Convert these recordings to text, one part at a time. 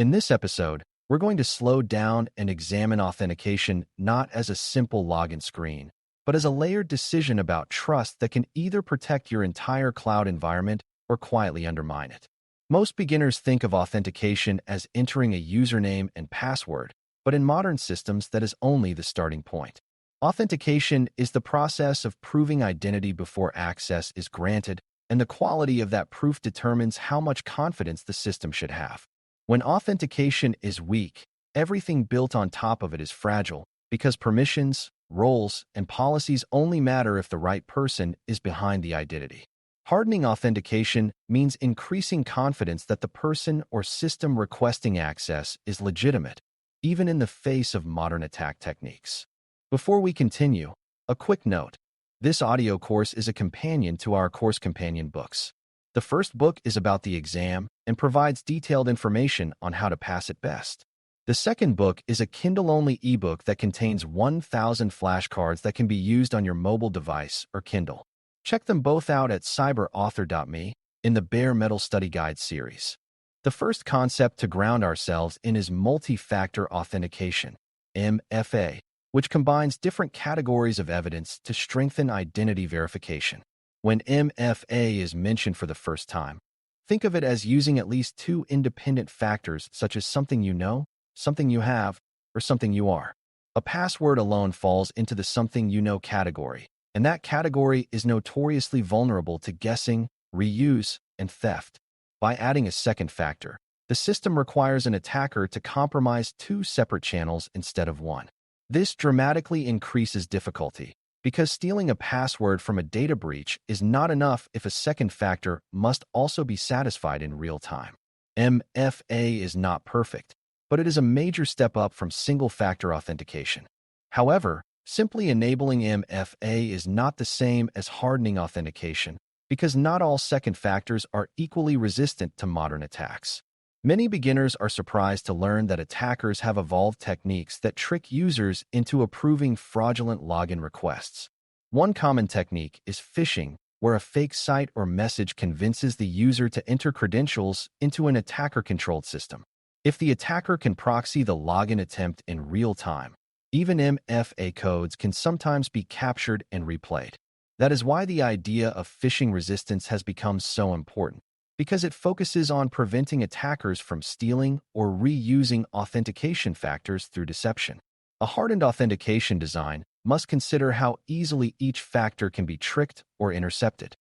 In this episode, we're going to slow down and examine authentication not as a simple login screen, but as a layered decision about trust that can either protect your entire cloud environment or quietly undermine it. Most beginners think of authentication as entering a username and password, but in modern systems, that is only the starting point. Authentication is the process of proving identity before access is granted, and the quality of that proof determines how much confidence the system should have. When authentication is weak, everything built on top of it is fragile because permissions, roles, and policies only matter if the right person is behind the identity. Hardening authentication means increasing confidence that the person or system requesting access is legitimate, even in the face of modern attack techniques. Before we continue, a quick note. This audio course is a companion to our course companion books. The first book is about the exam and provides detailed information on how to pass it best. The second book is a Kindle-only ebook that contains 1,000 flashcards that can be used on your mobile device or Kindle. Check them both out at cyber.author.me in the Bare Metal Study Guide series. The first concept to ground ourselves in is multi-factor authentication, MFA, which combines different categories of evidence to strengthen identity verification. When MFA is mentioned for the first time, think of it as using at least two independent factors such as something you know, something you have, or something you are. A password alone falls into the something you know category, and that category is notoriously vulnerable to guessing, reuse, and theft. By adding a second factor, the system requires an attacker to compromise two separate channels instead of one. This dramatically increases difficulty, because stealing a password from a data breach is not enough if a second factor must also be satisfied in real time. MFA is not perfect, but it is a major step up from single-factor authentication. However, simply enabling MFA is not the same as hardening authentication, because not all second factors are equally resistant to modern attacks. Many beginners are surprised to learn that attackers have evolved techniques that trick users into approving fraudulent login requests. One common technique is phishing, where a fake site or message convinces the user to enter credentials into an attacker-controlled system. If the attacker can proxy the login attempt in real time, even MFA codes can sometimes be captured and replayed. That is why the idea of phishing resistance has become so important, because it focuses on preventing attackers from stealing or reusing authentication factors through deception. A hardened authentication design must consider how easily each factor can be tricked or intercepted.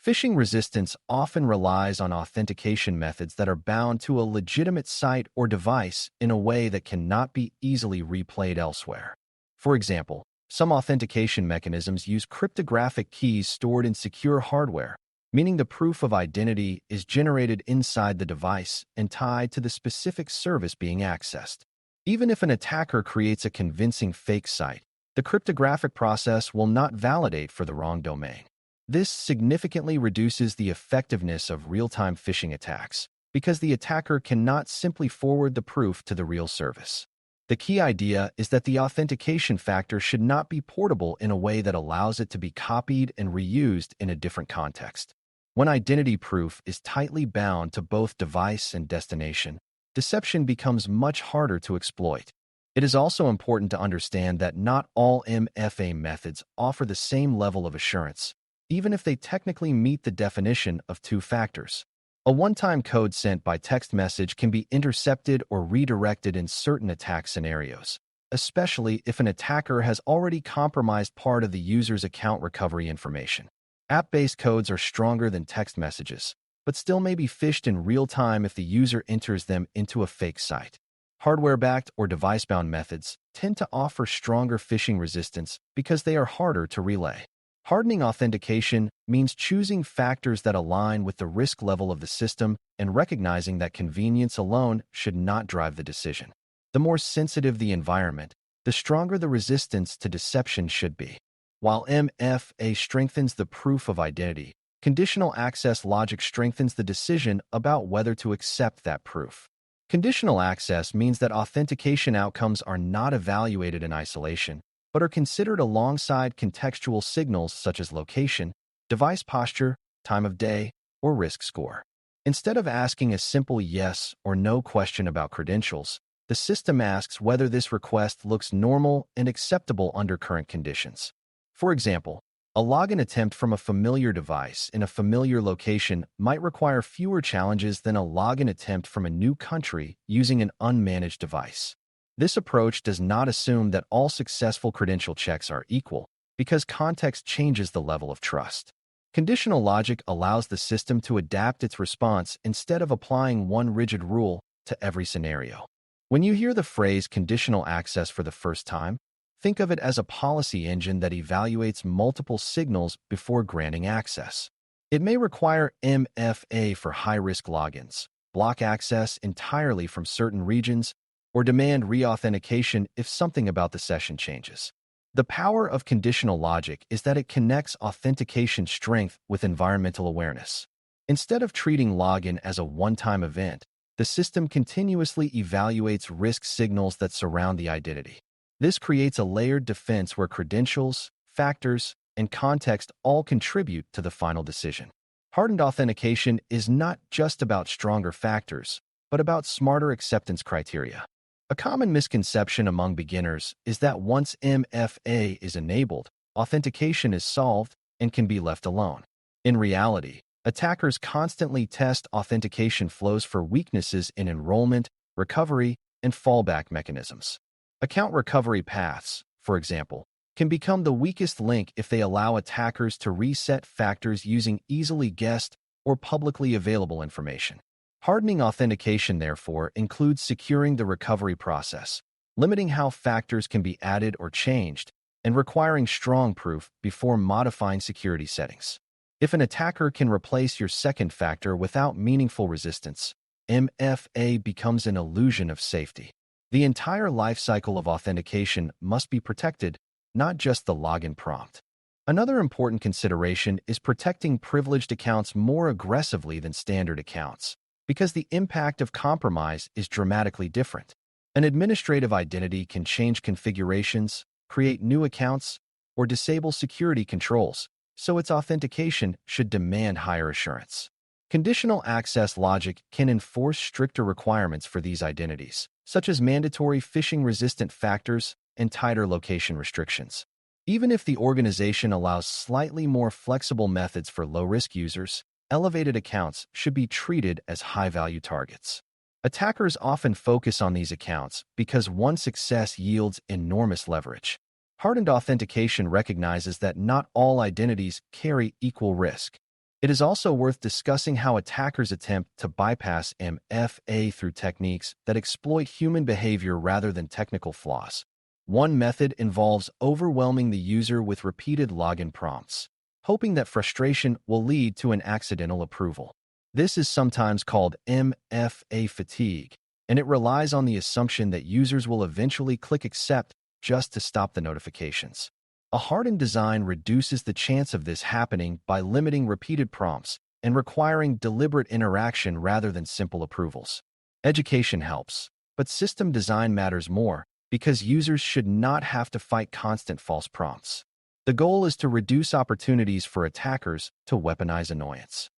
Phishing resistance often relies on authentication methods that are bound to a legitimate site or device in a way that cannot be easily replayed elsewhere. For example, some authentication mechanisms use cryptographic keys stored in secure hardware, meaning the proof of identity is generated inside the device and tied to the specific service being accessed. Even if an attacker creates a convincing fake site, the cryptographic process will not validate for the wrong domain. This significantly reduces the effectiveness of real-time phishing attacks, because the attacker cannot simply forward the proof to the real service. The key idea is that the authentication factor should not be portable in a way that allows it to be copied and reused in a different context. When identity proof is tightly bound to both device and destination, deception becomes much harder to exploit. It is also important to understand that not all MFA methods offer the same level of assurance, even if they technically meet the definition of two factors. A one-time code sent by text message can be intercepted or redirected in certain attack scenarios, especially if an attacker has already compromised part of the user's account recovery information. App-based codes are stronger than text messages, but still may be phished in real time if the user enters them into a fake site. Hardware-backed or device-bound methods tend to offer stronger phishing resistance because they are harder to relay. Hardening authentication means choosing factors that align with the risk level of the system and recognizing that convenience alone should not drive the decision. The more sensitive the environment, the stronger the resistance to deception should be. While MFA strengthens the proof of identity, conditional access logic strengthens the decision about whether to accept that proof. Conditional access means that authentication outcomes are not evaluated in isolation, but are considered alongside contextual signals such as location, device posture, time of day, or risk score. Instead of asking a simple yes or no question about credentials, the system asks whether this request looks normal and acceptable under current conditions. For example, a login attempt from a familiar device in a familiar location might require fewer challenges than a login attempt from a new country using an unmanaged device. This approach does not assume that all successful credential checks are equal, because context changes the level of trust. Conditional logic allows the system to adapt its response instead of applying one rigid rule to every scenario. When you hear the phrase conditional access for the first time, think of it as a policy engine that evaluates multiple signals before granting access. It may require MFA for high-risk logins, block access entirely from certain regions, or demand re-authentication if something about the session changes. The power of conditional logic is that it connects authentication strength with environmental awareness. Instead of treating login as a one-time event, the system continuously evaluates risk signals that surround the identity. This creates a layered defense where credentials, factors, and context all contribute to the final decision. Hardened authentication is not just about stronger factors, but about smarter acceptance criteria. A common misconception among beginners is that once MFA is enabled, authentication is solved and can be left alone. In reality, attackers constantly test authentication flows for weaknesses in enrollment, recovery, and fallback mechanisms. Account recovery paths, for example, can become the weakest link if they allow attackers to reset factors using easily guessed or publicly available information. Hardening authentication, therefore, includes securing the recovery process, limiting how factors can be added or changed, and requiring strong proof before modifying security settings. If an attacker can replace your second factor without meaningful resistance, MFA becomes an illusion of safety. The entire lifecycle of authentication must be protected, not just the login prompt. Another important consideration is protecting privileged accounts more aggressively than standard accounts, because the impact of compromise is dramatically different. An administrative identity can change configurations, create new accounts, or disable security controls, so its authentication should demand higher assurance. Conditional access logic can enforce stricter requirements for these identities, such as mandatory phishing-resistant factors and tighter location restrictions. Even if the organization allows slightly more flexible methods for low-risk users, elevated accounts should be treated as high-value targets. Attackers often focus on these accounts because one success yields enormous leverage. Hardened authentication recognizes that not all identities carry equal risk. It is also worth discussing how attackers attempt to bypass MFA through techniques that exploit human behavior rather than technical flaws. One method involves overwhelming the user with repeated login prompts, hoping that frustration will lead to an accidental approval. This is sometimes called MFA fatigue, and it relies on the assumption that users will eventually click accept just to stop the notifications. A hardened design reduces the chance of this happening by limiting repeated prompts and requiring deliberate interaction rather than simple approvals. Education helps, but system design matters more because users should not have to fight constant false prompts. The goal is to reduce opportunities for attackers to weaponize annoyance.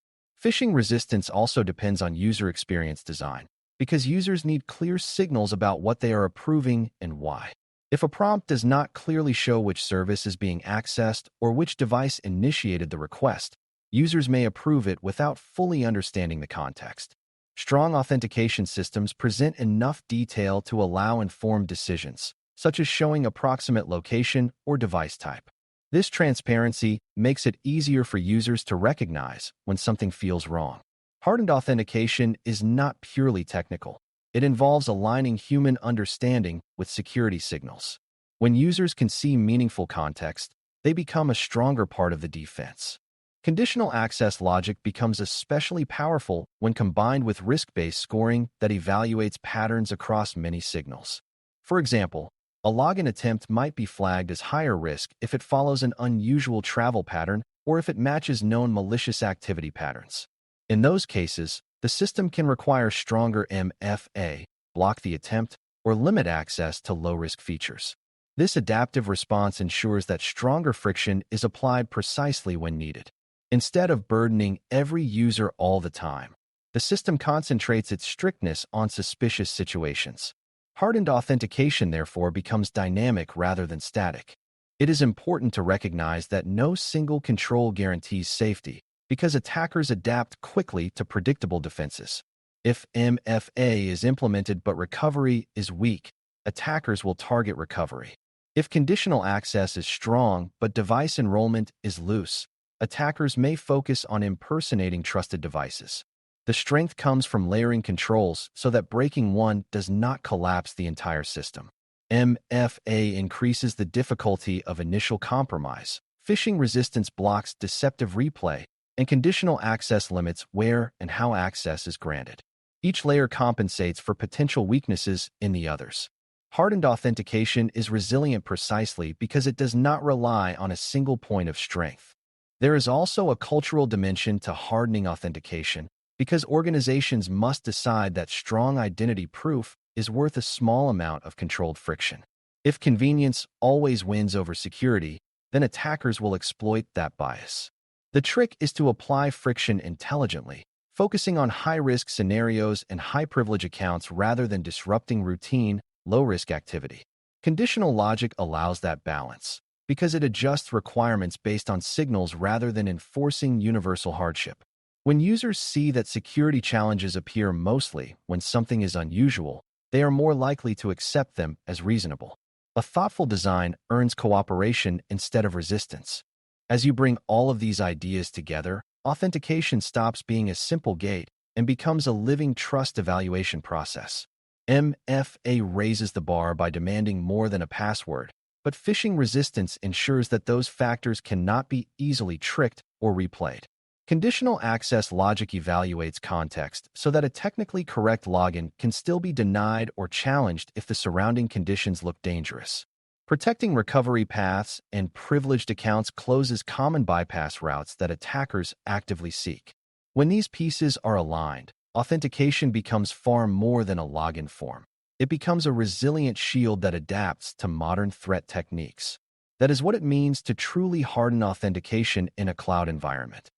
Phishing resistance also depends on user experience design, because users need clear signals about what they are approving and why. If a prompt does not clearly show which service is being accessed or which device initiated the request, users may approve it without fully understanding the context. Strong authentication systems present enough detail to allow informed decisions, such as showing approximate location or device type. This transparency makes it easier for users to recognize when something feels wrong. Hardened authentication is not purely technical. It involves aligning human understanding with security signals. When users can see meaningful context, they become a stronger part of the defense. Conditional access logic becomes especially powerful when combined with risk-based scoring that evaluates patterns across many signals. For example, a login attempt might be flagged as higher risk if it follows an unusual travel pattern or if it matches known malicious activity patterns. In those cases, the system can require stronger MFA, block the attempt, or limit access to low-risk features. This adaptive response ensures that stronger friction is applied precisely when needed, instead of burdening every user all the time. The system concentrates its strictness on suspicious situations. Hardened authentication, therefore, becomes dynamic rather than static. It is important to recognize that no single control guarantees safety, because attackers adapt quickly to predictable defenses. If MFA is implemented but recovery is weak, attackers will target recovery. If conditional access is strong but device enrollment is loose, attackers may focus on impersonating trusted devices. The strength comes from layering controls so that breaking one does not collapse the entire system. MFA increases the difficulty of initial compromise. Phishing resistance blocks deceptive replay, and conditional access limits where and how access is granted. Each layer compensates for potential weaknesses in the others. Hardened authentication is resilient precisely because it does not rely on a single point of strength. There is also a cultural dimension to hardening authentication, because organizations must decide that strong identity proof is worth a small amount of controlled friction. If convenience always wins over security, then attackers will exploit that bias. The trick is to apply friction intelligently, focusing on high-risk scenarios and high-privilege accounts rather than disrupting routine, low-risk activity. Conditional logic allows that balance, because it adjusts requirements based on signals rather than enforcing universal hardship. When users see that security challenges appear mostly when something is unusual, they are more likely to accept them as reasonable. A thoughtful design earns cooperation instead of resistance. As you bring all of these ideas together, authentication stops being a simple gate and becomes a living trust evaluation process. MFA raises the bar by demanding more than a password, but phishing resistance ensures that those factors cannot be easily tricked or replayed. Conditional access logic evaluates context so that a technically correct login can still be denied or challenged if the surrounding conditions look dangerous. Protecting recovery paths and privileged accounts closes common bypass routes that attackers actively seek. When these pieces are aligned, authentication becomes far more than a login form. It becomes a resilient shield that adapts to modern threat techniques. That is what it means to truly harden authentication in a cloud environment.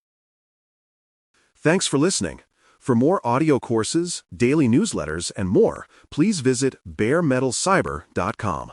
Thanks for listening. For more audio courses, daily newsletters, and more, please visit baremetalcyber.com.